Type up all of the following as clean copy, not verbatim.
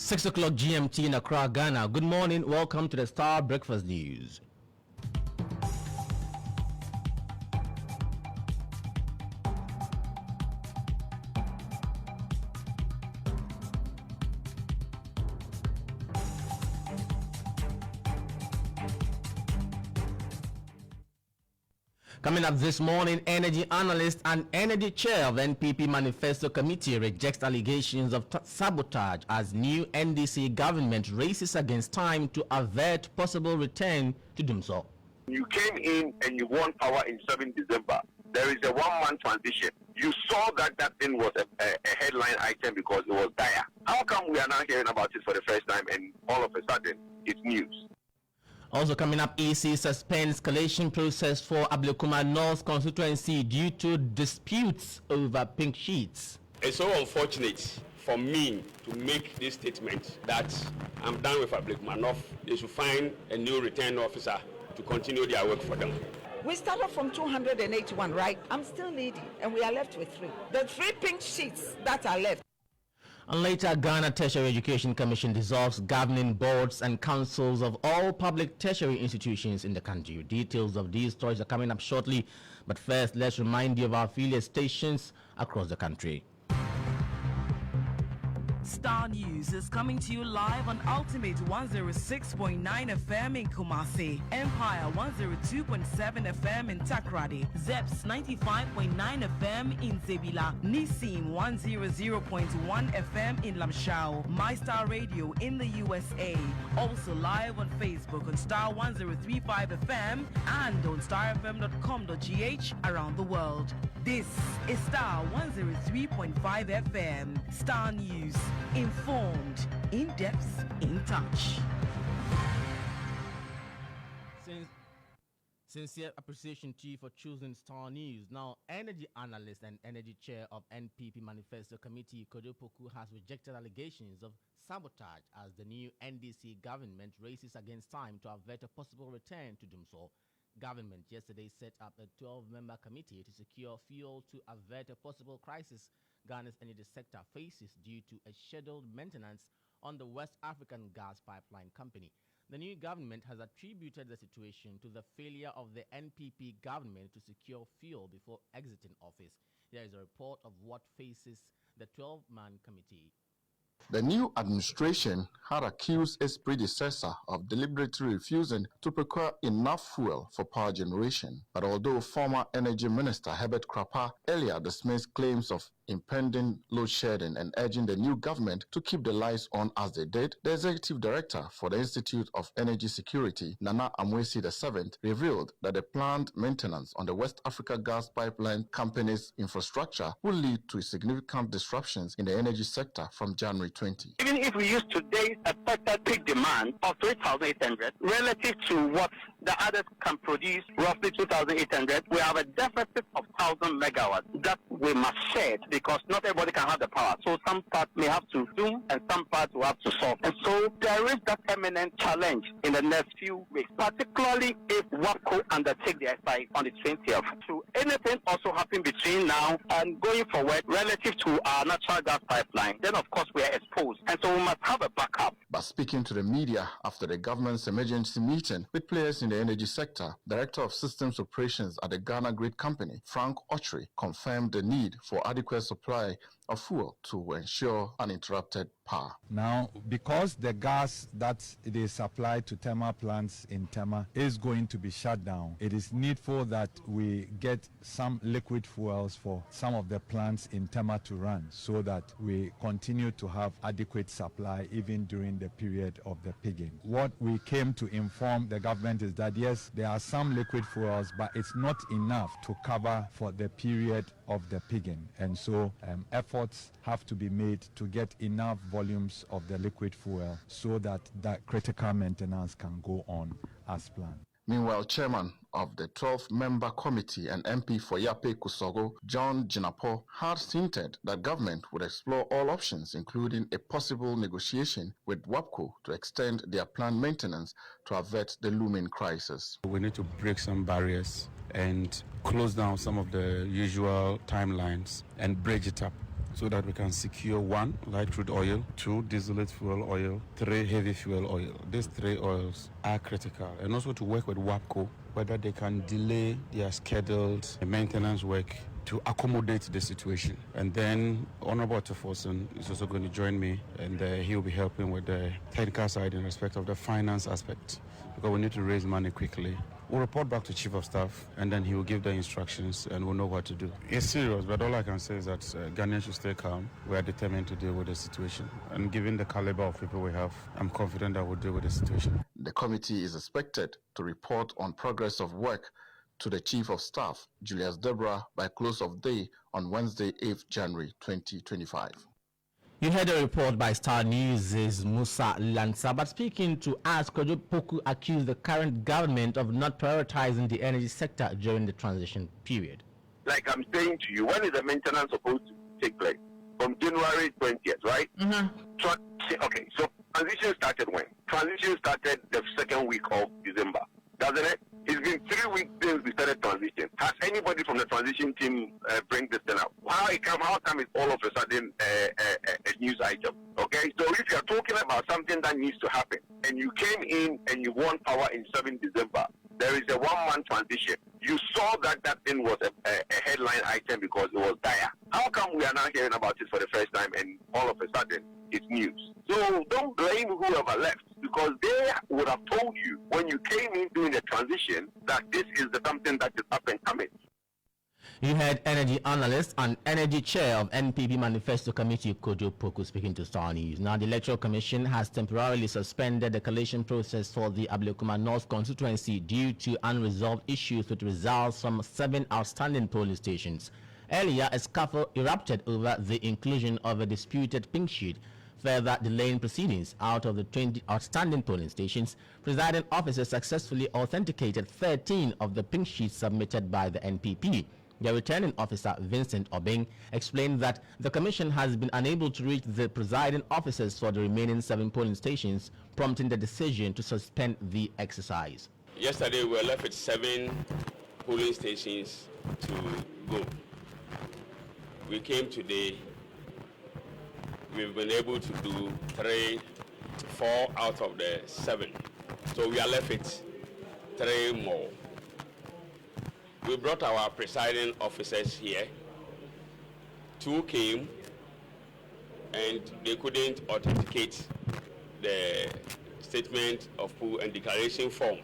6 o'clock GMT in Accra, Ghana. Good morning. Welcome to the Star Breakfast News. Coming up this morning, energy analyst and energy chair of NPP Manifesto Committee rejects allegations of sabotage as new NDC government races against time to avert possible return to Dumso. You came in and you won power in 7 December. There is a one-man transition. You saw that thing was a headline item because it was dire. How come we are now hearing about it for the first time and all of a sudden it's news? Also coming up, EC suspends collation process for Ablekuma North constituency due to disputes over pink sheets. It's so unfortunate for me to make this statement that I'm done with Ablekuma North. They should find a new return officer to continue their work for them. We started from 281, right? I'm still leading, and we are left with 3. The 3 pink sheets that are left. And later, Ghana Tertiary Education Commission dissolves governing boards and councils of all public tertiary institutions in the country. Details of these stories are coming up shortly. But first, let's remind you of our affiliate stations across the country. Star News is coming to you live on Ultimate 106.9 FM in Kumasi, Empire 102.7 FM in Takrady, Zeps 95.9 FM in Zebila, Nissim 100.1 FM in Lamshao, My Star Radio in the USA. Also live on Facebook on Star 1035 FM and on starfm.com.gh around the world. This is Star 103.5 FM. Star News. Informed, in depth, in touch. Sincere appreciation to you for choosing Star News. Now, energy analyst and energy chair of NPP Manifesto Committee, Kodopoku, has rejected allegations of sabotage as the new NDC government races against time to avert a possible return to Dumso. Government yesterday set up a 12-member committee to secure fuel to avert a possible crisis Ghana's energy sector faces due to a scheduled maintenance on the West African Gas Pipeline Company. The new government has attributed the situation to the failure of the NPP government to secure fuel before exiting office. There is a report of what faces the 12-man committee. The new administration had accused its predecessor of deliberately refusing to procure enough fuel for power generation. But although former Energy Minister Herbert Krapa earlier dismissed claims of impending load shedding and urging the new government to keep the lights on as they did, the executive director for the Institute of Energy Security, Nana Amwesi VII, revealed that the planned maintenance on the West Africa Gas Pipeline Company's infrastructure will lead to significant disruptions in the energy sector from January 20. Even if we use today's expected peak demand of 3,800 relative to what the others can produce, roughly 2,800, we have a deficit of 1,000 megawatts that we must share because not everybody can have the power. So some parts may have to do and some parts will have to solve. And so there is that eminent challenge in the next few weeks, particularly if WAPCO undertake the exercise on the 20th. So anything also happen between now and going forward relative to our natural gas pipeline, then of course we are exposed. And so we must have a backup. But speaking to the media after the government's emergency meeting with players in the energy sector, Director of Systems Operations at the Ghana Grid Company, Frank Otri, confirmed the need for adequate supply of fuel to ensure uninterrupted power. Now, because the gas that it is supplied to thermal plants in Tema is going to be shut down, it is needful that we get some liquid fuels for some of the plants in Tema to run so that we continue to have adequate supply even during the period of the pigging. What we came to inform the government is that yes, there are some liquid fuels, but it's not enough to cover for the period of the pigging. And so efforts have to be made to get enough volumes of the liquid fuel so that that critical maintenance can go on as planned. Meanwhile, Chairman of the 12-member committee and MP for Yape Kusogo, John Jinapo, had hinted that government would explore all options, including a possible negotiation with WAPCO to extend their planned maintenance to avert the looming crisis. We need to break some barriers and close down some of the usual timelines and bridge it up so that we can secure 1, light crude oil, 2, distillate fuel oil, 3, heavy fuel oil. These 3 oils are critical. And also to work with WAPCO, whether they can delay their scheduled maintenance work to accommodate the situation. And then Honorable Tefosun is also going to join me, and he'll be helping with the technical side in respect of the finance aspect, because we need to raise money quickly. We'll report back to Chief of Staff, and then he will give the instructions, and we'll know what to do. It's serious, but all I can say is that Ghanaians should stay calm. We are determined to deal with the situation. And given the caliber of people we have, I'm confident that we'll deal with the situation. The committee is expected to report on progress of work to the Chief of Staff, Julius Deborah, by close of day on Wednesday, 8th January 2025. You heard a report by Starr News' Musa Lansa, but speaking to us, Kojo Poku accused the current government of not prioritizing the energy sector during the transition period. Like I'm saying to you, when is the maintenance supposed to take place? From January 20th, right? Mm-hmm. So, okay, so transition started when? Transition started the second week of December, doesn't it? It's been 3 weeks since we started transition. Has anybody from the transition team bring this thing up? How come it's all of a sudden a news item? Okay, so if you're talking about something that needs to happen, and you came in and you won power in 7 December, there is a 1-month transition. You saw that that thing was a headline item because it was dire. How come we are now hearing about it for the first time and all of a sudden it's news? So don't blame whoever left, because they would have told you when you came in during the transition that this is something that is up and coming. You had energy analyst and energy chair of NPP Manifesto Committee, Kojo Poku, speaking to Starr News. Now, the Electoral Commission has temporarily suspended the collation process for the Ablekuma North constituency due to unresolved issues with results from 7 outstanding polling stations. Earlier, a scuffle erupted over the inclusion of a disputed pink sheet, further delaying proceedings. Out of the 20 outstanding polling stations, presiding officers successfully authenticated 13 of the pink sheets submitted by the NPP. The returning officer, Vincent Obeng, explained that the commission has been unable to reach the presiding officers for the remaining 7 polling stations, prompting the decision to suspend the exercise. Yesterday, we were left with 7 polling stations to go. We came today. We've been able to do 4 out of the 7. So we are left with 3 more. We brought our presiding officers here. 2 came and they couldn't authenticate the statement of pool and declaration form.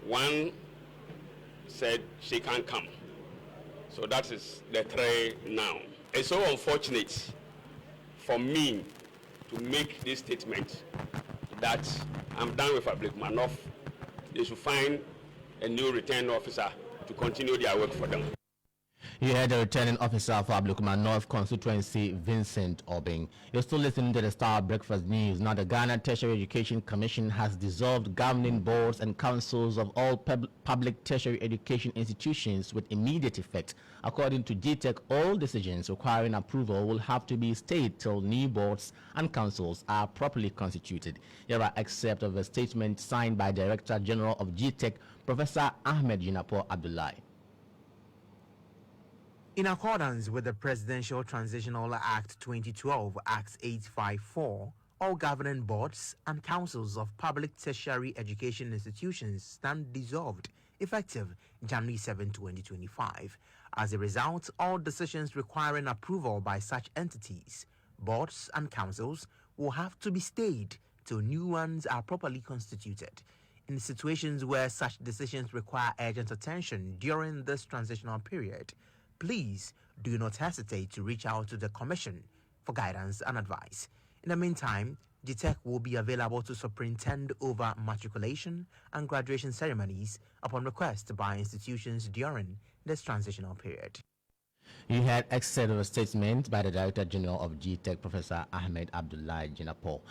1 said she can't come. So that is the 3 now. It's so unfortunate for me to make this statement that I'm done with Ablekuma North. They should find a new returning officer to continue their work for them. You heard the returning officer for Ablekuma North constituency, Vincent Obeng. You're still listening to the Star Breakfast News. Now, the Ghana Tertiary Education Commission has dissolved governing boards and councils of all public tertiary education institutions with immediate effect. According to GTEC, all decisions requiring approval will have to be stayed till new boards and councils are properly constituted. Here are excerpts of a statement signed by Director General of GTEC, Professor Ahmed Yinapo Abdullahi. In accordance with the Presidential Transitional Act 2012, Act 854, all governing boards and councils of public tertiary education institutions stand dissolved, effective January 7, 2025. As a result, all decisions requiring approval by such entities, boards and councils will have to be stayed till new ones are properly constituted. In situations where such decisions require urgent attention during this transitional period, please do not hesitate to reach out to the Commission for guidance and advice. In the meantime, GTEC will be available to superintend over matriculation and graduation ceremonies upon request by institutions during this transitional period. You had excerpt of a statement by the Director General of GTEC, Professor Ahmed Abdullahi Jinapo.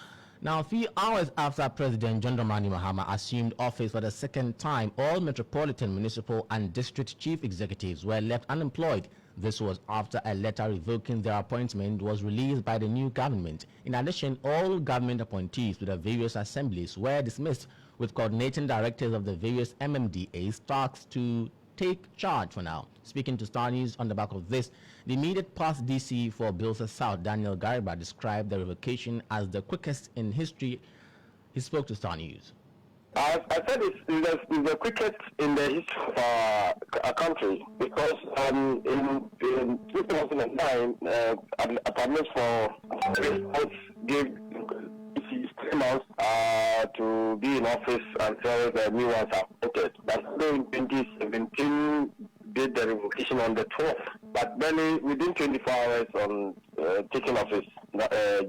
Now, a few hours after President John Dramani Mahama assumed office for the second time, all metropolitan, municipal, and district chief executives were left unemployed. This was after a letter revoking their appointment was released by the new government. In addition, all government appointees to the various assemblies were dismissed, with coordinating directors of the various MMDAs tasked to take charge for now. Speaking to Starr News on the back of this, the immediate past DC for Bilsa South, Daniel Gariba, described the revocation as the quickest in history. He spoke to Starr News. I said it's the quickest in the history of our country because in 2009, apartments for reports gave 3 months to be in office until the new ones are appointed. But in 2017 did the revocation on the 12th. But barely within 24 hours on taking office,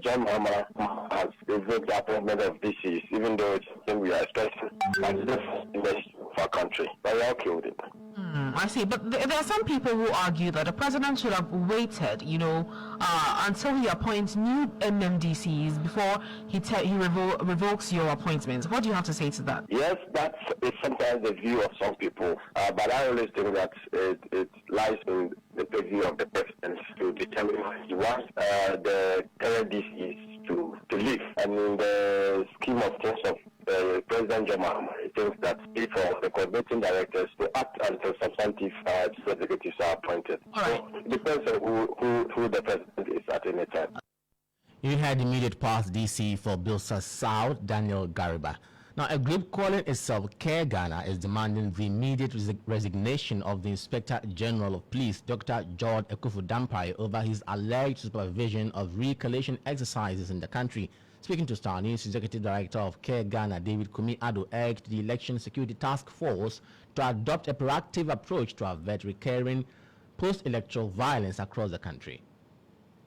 John Mahama has revoked the appointment of DCs, even though it's something we are expecting as the first in the history of our country. But we are okay with it. I see, but there are some people who argue that the president should have waited, until he appoints new MMDCs before he revokes your appointments. What do you have to say to that? Yes, that is sometimes the view of some people, but I always think that it lies in the view of the president to determine what he wants the current DCs to leave. And in the scheme of things of President Joma, he thinks that for the coordinating directors to act until substantive executives are appointed. All right. So it depends on who the president is at any time. You had immediate past DC for Bilsa South, Daniel Gariba. Now, a group calling itself Care Ghana is demanding the immediate resignation of the Inspector General of Police, Dr. George Ekufu-Dampare, over his alleged supervision of recollation exercises in the country. Speaking to Starr News, Executive Director of Care Ghana, David Kumi-Addo, urged the Election Security Task Force to adopt a proactive approach to avert recurring post-electoral violence across the country.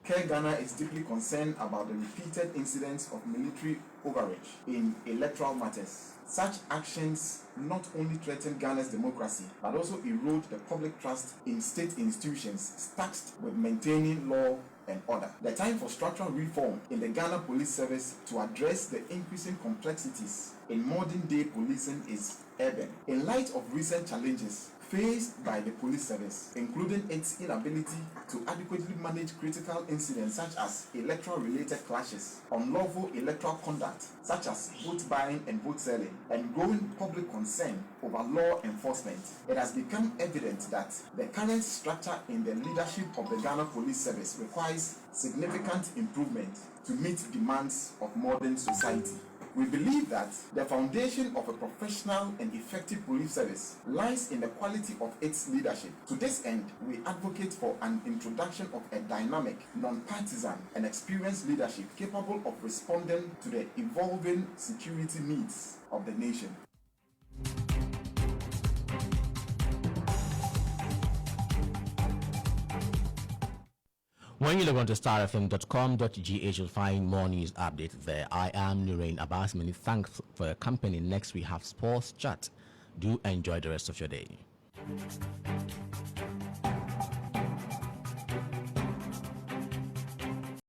Care Ghana is deeply concerned about the repeated incidents of military overreach in electoral matters. Such actions not only threaten Ghana's democracy, but also erode the public trust in state institutions tasked with maintaining law and order. The time for structural reform in the Ghana Police Service to address the increasing complexities in modern-day policing is urgent. In light of recent challenges faced by the police service, including its inability to adequately manage critical incidents such as electoral-related clashes, unlawful electoral conduct such as vote buying and vote selling, and growing public concern over law enforcement, it has become evident that the current structure in the leadership of the Ghana Police Service requires significant improvement to meet demands of modern society. We believe that the foundation of a professional and effective police service lies in the quality of its leadership. To this end, we advocate for an introduction of a dynamic, non-partisan, and experienced leadership capable of responding to the evolving security needs of the nation. When you log on to starfm.com.gh, you'll find more news updates there. I am Nurain Abbas. Many thanks for your company. Next, we have Sports Chat. Do enjoy the rest of your day.